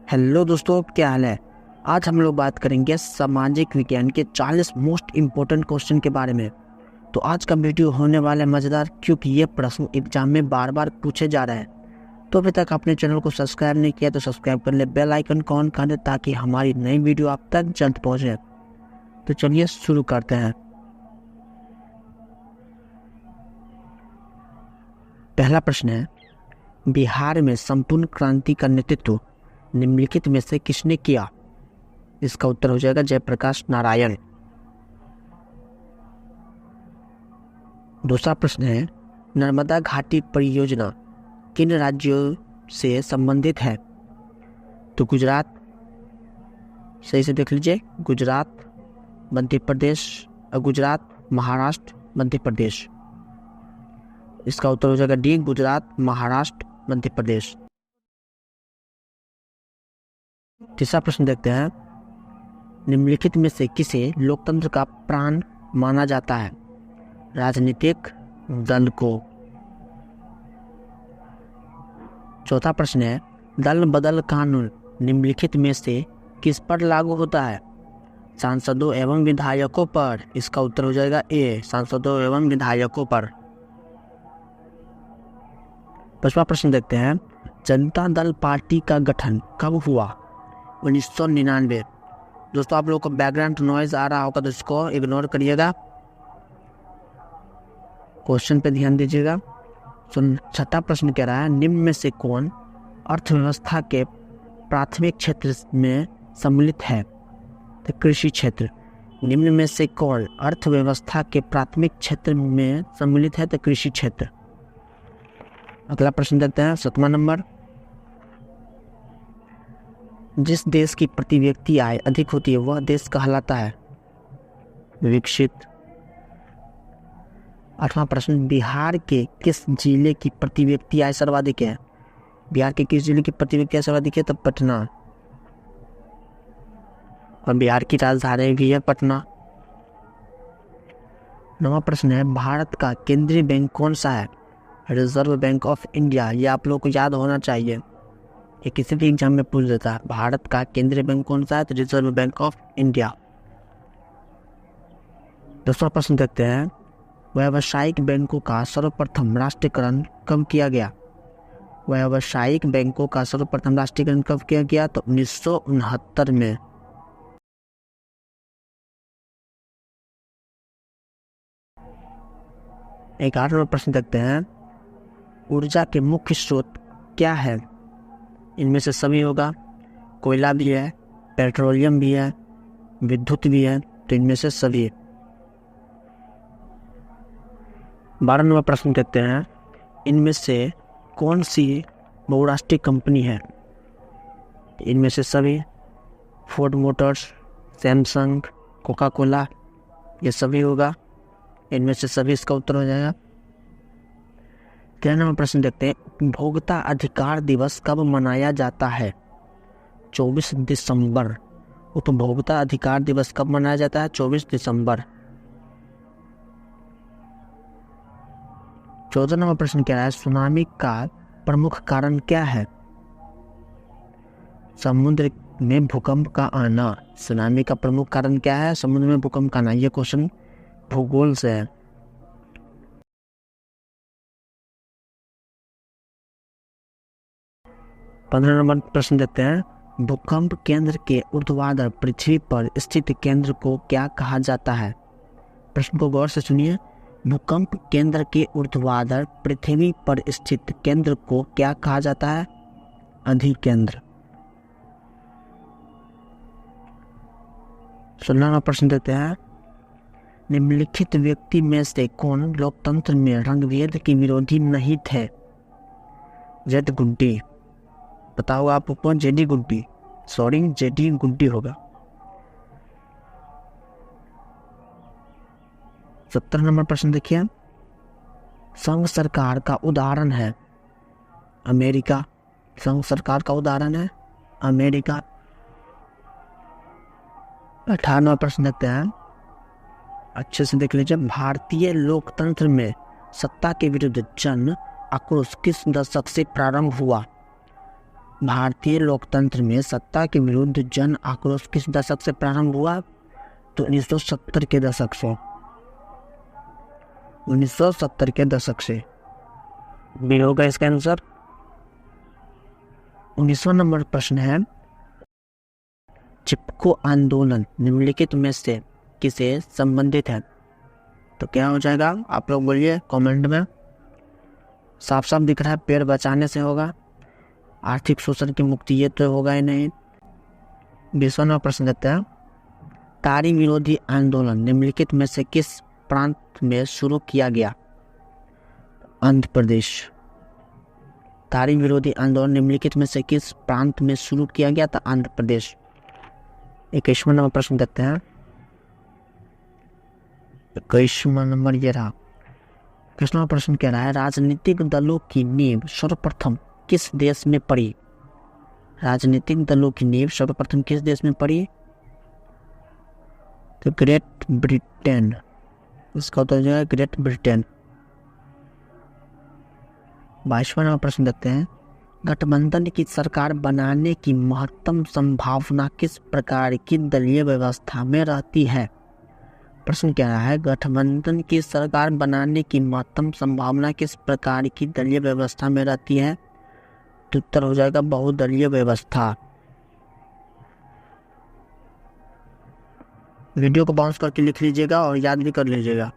Hello दोस्तों, क्या हाल है। आज हम लोग बात करेंगे सामाजिक विज्ञान के 40 मोस्ट इम्पोर्टेंट क्वेश्चन के बारे में। तो आज का वीडियो होने वाला है मज़ेदार, क्योंकि ये प्रश्न एग्जाम में बार बार पूछे जा रहे हैं। तो अभी तक आपने चैनल को सब्सक्राइब नहीं किया तो सब्सक्राइब कर ले, बेल आइकन को ऑन कर दे ताकि हमारी नई वीडियो आप तक जल्द पहुँचे। तो चलिए शुरू करते हैं। पहला प्रश्न है, बिहार में संपूर्ण क्रांति का नेतृत्व निम्नलिखित में से किसने किया। इसका उत्तर हो जाएगा जयप्रकाश नारायण। दूसरा प्रश्न है, नर्मदा घाटी परियोजना किन राज्यों से संबंधित है। तो गुजरात, सही से देख लीजिए, गुजरात, मध्य प्रदेश, गुजरात, महाराष्ट्र, मध्य प्रदेश। इसका उत्तर हो जाएगा डी, गुजरात, महाराष्ट्र, मध्य प्रदेश। तीसरा प्रश्न देखते हैं, निम्नलिखित में से किसे लोकतंत्र का प्राण माना जाता है। राजनीतिक दल को। चौथा प्रश्न है, दल बदल कानून निम्नलिखित में से किस पर लागू होता है। सांसदों एवं विधायकों पर। इसका उत्तर हो जाएगा ए, सांसदों एवं विधायकों पर। पांचवा प्रश्न देखते हैं, जनता दल पार्टी का गठन कब हुआ। 1999। दोस्तों आप लोगों को बैकग्राउंड नॉइज आ रहा होगा तो इसको इग्नोर करिएगा, क्वेश्चन पे ध्यान दीजिएगा। छठा प्रश्न कह रहा है, निम्न में से कौन अर्थव्यवस्था के प्राथमिक क्षेत्र में सम्मिलित है। तो कृषि क्षेत्र। निम्न में से कौन अर्थव्यवस्था के प्राथमिक क्षेत्र में सम्मिलित है। तो कृषि क्षेत्र। अगला प्रश्न देखते हैं, 7वां नंबर, जिस देश की प्रति व्यक्ति आय अधिक होती है वह देश कहलाता है विकसित। 8वां प्रश्न, बिहार के किस जिले की प्रति व्यक्ति आय सर्वाधिक है। बिहार के किस जिले की प्रति व्यक्ति आय सर्वाधिक है। तो पटना, और बिहार की राजधानी भी है पटना। 9वां प्रश्न है, भारत का केंद्रीय बैंक कौन सा है। Reserve bank of India. ये आप लोगों को याद होना चाहिए, ये किसी भी एग्जाम में पूछ देता है। भारत का केंद्रीय बैंक कौन सा है। तो रिजर्व बैंक ऑफ इंडिया। 10वां प्रश्न देखते हैं, व्यावसायिक बैंकों का सर्वप्रथम राष्ट्रीयकरण कब किया गया। व्यावसायिक बैंकों का सर्वप्रथम राष्ट्रीयकरण कब किया गया। तो 1969 में। 11वां प्रश्न देखते हैं, ऊर्जा के मुख्य स्रोत क्या है। इनमें से सभी होगा, कोयला भी है, पेट्रोलियम भी है, विद्युत भी है। तो इनमें से सभी। 12वां प्रश्न कहते हैं, इनमें से कौन सी बहुराष्ट्रीय कंपनी है। इनमें से सभी, Ford Motors, Samsung, Coca Cola, ये सभी होगा। इनमें से सभी इसका उत्तर हो जाएगा। 13वां प्रश्न देखते हैं, उपभोक्ता अधिकार दिवस कब मनाया जाता है। 24 दिसंबर। उपभोक्ता अधिकार दिवस कब मनाया जाता है। 24 दिसंबर। 14वां प्रश्न क्या है, सुनामी का प्रमुख कारण क्या है। समुद्र में भूकंप का आना। सुनामी का प्रमुख कारण क्या है। समुद्र में भूकंप का आना। यह क्वेश्चन भूगोल से है। 15 नंबर प्रश्न देते हैं, भूकंप केंद्र के ऊर्ध्वाधर पृथ्वी पर स्थित केंद्र को क्या कहा जाता है। प्रश्न को गौर से सुनिए, भूकंप केंद्र के ऊर्ध्वाधर पृथ्वी पर स्थित केंद्र को क्या कहा जाता है। अधिकेंद्र। 16वां प्रश्न देते हैं, निम्नलिखित व्यक्ति में से कौन लोकतंत्र में रंगभेद के विरोधी नहीं थे। जेड गुड्डी। बताओ आपको कौन। जेडी गुड्डी, सॉरी जेडी गुड्डी होगा। 17 नंबर प्रश्न देखिए, संघ सरकार का उदाहरण है अमेरिका। संघ सरकार का उदाहरण है अमेरिका। 18वां प्रश्न देखते हैं, अच्छे से देख लीजिए, भारतीय लोकतंत्र में सत्ता के विरुद्ध जन आक्रोश किस दशक से प्रारंभ हुआ। भारतीय लोकतंत्र में सत्ता के विरुद्ध जन आक्रोश किस दशक से प्रारंभ हुआ? तो 1970 के दशक से। 1970 के दशक से भी होगा इसका आंसर। 19वां नंबर प्रश्न है, चिपको आंदोलन निम्नलिखित में से किसे संबंधित है? तो क्या हो जाएगा? आप लोग बोलिए कमेंट में। साफ साफ दिख रहा है, पेड़ बचाने से होगा। आर्थिक शोषण की मुक्ति ये तो होगा ही नहीं। 20वां नंबर प्रश्न देते हैं, तारी विरोधी आंदोलन निम्नलिखित में से किस प्रांत में शुरू किया गया? आंध्र प्रदेश। तारी विरोधी आंदोलन निम्नलिखित में से किस प्रांत में शुरू किया गया था? आंध्र प्रदेश। 21वां नंबर प्रश्न देते हैं, 21वां नंबर ये रहा। 21वां प्रश्न कह रहा है, राजनीतिक दलों की नींव सर्वप्रथम किस देश में पड़ी? राजनीतिक दलों की नींव सर्वप्रथम किस देश में पड़ी? तो ग्रेट ब्रिटेन। इसका उत्तर जो है ग्रेट ब्रिटेन। 22वां नंबर प्रश्न देते हैं, गठबंधन की सरकार बनाने की महत्तम संभावना किस प्रकार की दलीय व्यवस्था में रहती है? प्रश्न क्या है, गठबंधन की सरकार बनाने की महत्तम संभावना किस प्रकार की दलीय व्यवस्था में रहती है? तो उत्तर हो जाएगा बहुदलीय व्यवस्था। वीडियो को बाउंस करके लिख लीजिएगा और याद भी कर लीजिएगा।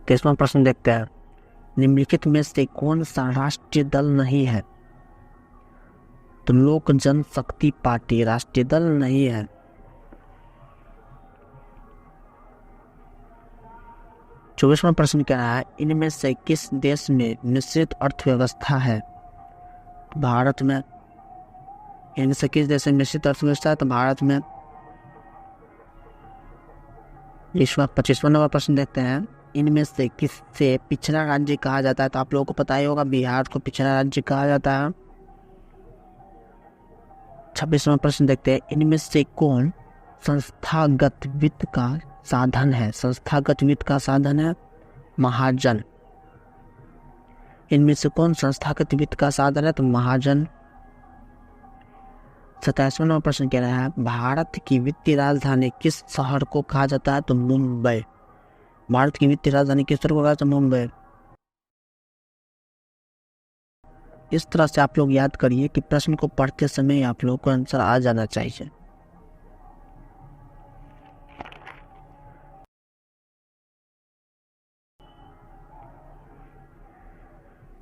23वां प्रश्न देखते हैं, निम्नलिखित में से कौन सा राष्ट्रीय दल नहीं है? तो लोक जनशक्ति पार्टी राष्ट्रीय दल नहीं है। 24वां प्रश्न कह रहा है, इनमें से किस देश में मिश्रित अर्थव्यवस्था है? भारत में। इनमें से किस देश में मिश्रित अर्थव्यवस्था है? तो भारत में। 25वां नंबर प्रश्न देखते हैं, इनमें से किससे पिछड़ा राज्य कहा जाता है? तो आप लोगों को पता ही होगा, बिहार को पिछड़ा राज्य कहा जाता है। 26वां प्रश्न देखते हैं, इनमें से कौन संस्थागत वित्त का साधन है? संस्थागत वित्त का साधन है महाजन। इनमें से कौन संस्थागत वित्त का साधन है? तो महाजन। 27वां नंबर प्रश्न कह रहा है, भारत की वित्तीय राजधानी किस शहर को कहा जाता है? तो मुंबई। भारत की वित्तीय राजधानी किस शहर को कहा जाता है? मुंबई। इस तरह से आप लोग याद करिए कि प्रश्न को पढ़ते समय आप लोग को आंसर आ जाना चाहिए।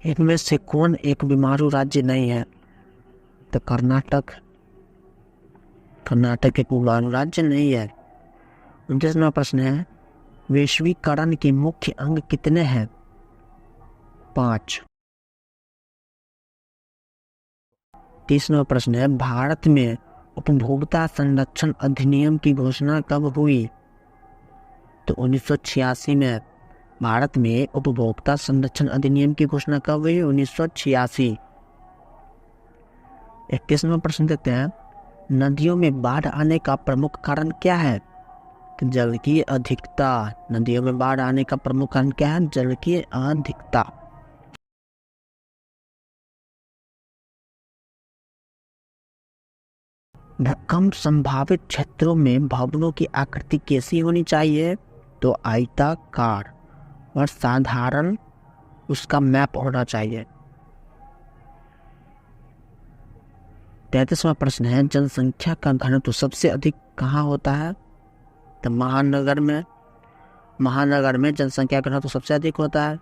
इनमें से कौन एक बीमारू राज्य नहीं है? तो कर्नाटक। कर्नाटक एक बीमारू राज्य नहीं है। 29वां प्रश्न है, वैश्वीकरण के मुख्य अंग कितने हैं? 5। 30वां प्रश्न है, भारत में उपभोक्ता संरक्षण अधिनियम की घोषणा कब हुई? तो 1986 में। भारत में उपभोक्ता संरक्षण अधिनियम की घोषणा कब हुई? 1986। 31वां प्रश्न देते हैं, नदियों में बाढ़ आने का प्रमुख कारण क्या है? तो जल की अधिकता। नदियों में बाढ़ आने का प्रमुख कारण क्या है? जल की अधिकता। भूकंप संभावित क्षेत्रों में भवनों की आकृति कैसी होनी चाहिए? तो आयताकार और साधारण उसका मैप होना चाहिए। 33वां प्रश्न है, जनसंख्या का घनत्व सबसे अधिक कहाँ होता है? तो महानगर में। महानगर में जनसंख्या का घनत्व सबसे अधिक होता है।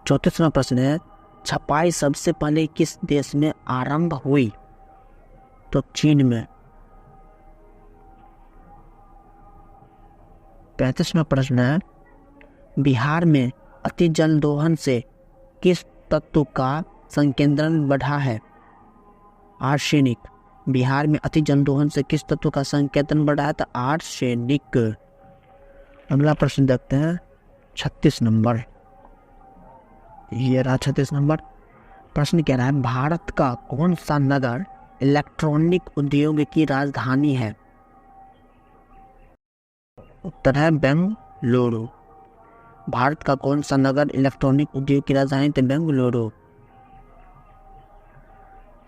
34वां प्रश्न है, छपाई सबसे पहले किस देश में आरंभ हुई? तो चीन में। 35वां प्रश्न है, बिहार में अति जल दोहन से किस तत्व का संकेंद्रण बढ़ा है? आर्सेनिक। बिहार में अति जल दोहन से किस तत्व का संकेंद्रण बढ़ा है? तो आर्सेनिक। अगला प्रश्न देखते हैं 36 नंबर। ये रहा 36 नंबर प्रश्न कह रहा है, भारत का कौन सा नगर इलेक्ट्रॉनिक उद्योग की राजधानी है? उत्तर है बेंगलुरु। भारत का कौन सा नगर इलेक्ट्रॉनिक उद्योग की राजधानी? तो बेंगलुरु।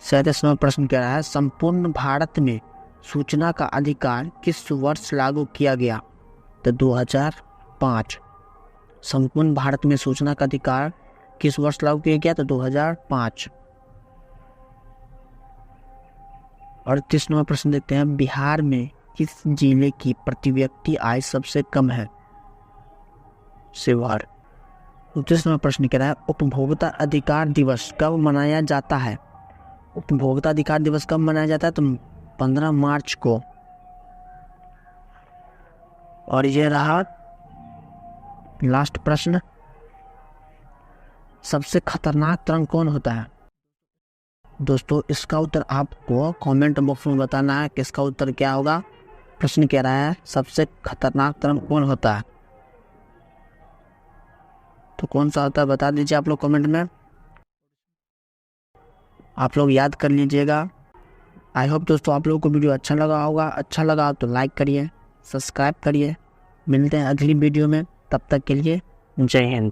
37वां प्रश्न कह रहा है संपूर्ण भारत में सूचना का अधिकार किस वर्ष लागू किया गया? तो 2005। संपूर्ण भारत में सूचना का अधिकार किस वर्ष लागू किया गया? तो 2005। 38वां प्रश्न देखते हैं बिहार में किस जिले की प्रति व्यक्ति आय सबसे कम है? शिवहर। 39वां प्रश्न कह रहा है उपभोक्ता अधिकार दिवस कब मनाया जाता है? उपभोक्ता अधिकार दिवस कब मनाया जाता है? तो 15 मार्च को। और ये रहा लास्ट प्रश्न, सबसे खतरनाक तरंग कौन होता है? दोस्तों इसका उत्तर आपको कमेंट बॉक्स में बताना है कि इसका उत्तर क्या होगा। प्रश्न कह रहा है सबसे खतरनाक तरंग कौन होता है, तो कौन सा होता है बता दीजिए आप लोग कमेंट में। आप लोग याद कर लीजिएगा। आई होप दोस्तों आप लोगों को वीडियो अच्छा लगा होगा। अच्छा लगा तो लाइक करिए, सब्सक्राइब करिए। मिलते हैं अगली वीडियो में, तब तक के लिए जय हिंद।